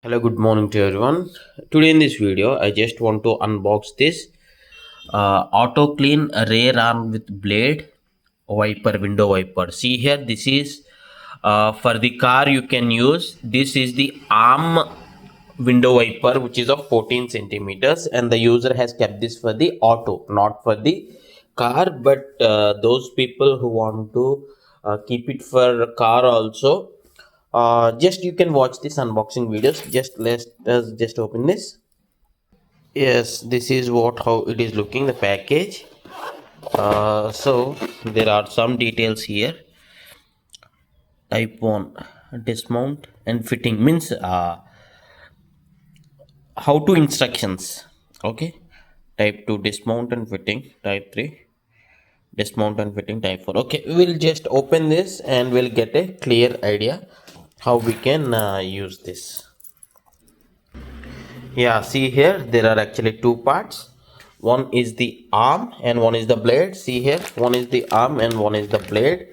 Hello, good morning to everyone. Today in this video, I just want to unbox this AutoClean Rear Arm with Blade wiper, window wiper. See here, this is for the car you can use. This is the arm window wiper, which is of 14 centimeters, and the user has kept this for the auto, not for the car. But those people who want to keep it for car also, just you can watch this unboxing videos. Just let us just open this. Yes, this is what how it is looking, the package. So there are some details here. Type 1 dismount and fitting means how to instructions. Okay, type 2 dismount and fitting. Type 3 dismount and fitting. Type 4. Okay, we'll just open this and we'll get a clear idea how we can use this. Yeah, see here there are actually two parts. One is the arm and one is the blade. See here, one is the arm and one is the blade.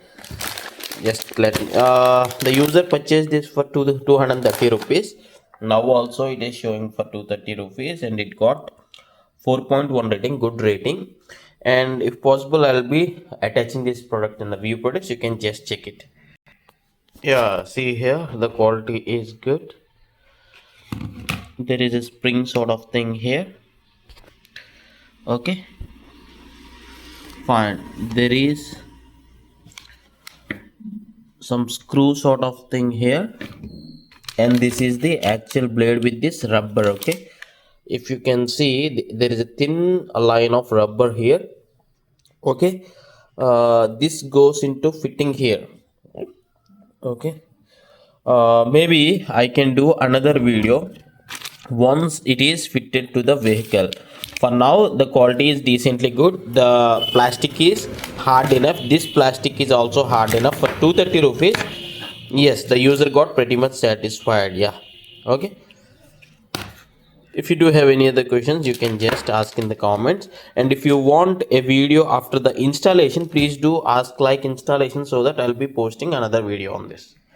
Just let the user purchased this for 230 rupees. Now also it is showing for 230 rupees and it got 4.1 rating, good rating. And if possible, I'll be attaching this product in the view products. You can just check it. Yeah, see here the quality is good. There is a spring sort of thing here. Okay, fine. There is some screw sort of thing here, and this is the actual blade with this rubber. Okay, if you can see, there is a thin line of rubber here. Okay, this goes into fitting here. Okay, maybe I can do another video once it is fitted to the vehicle. For now the quality is decently good. The plastic is hard enough. This plastic is also hard enough for 230 rupees. Yes, the user got pretty much satisfied. Yeah, okay. If you do have any other questions, you can just ask in the comments. And if you want a video after the installation, please do ask like installation so that I'll be posting another video on this.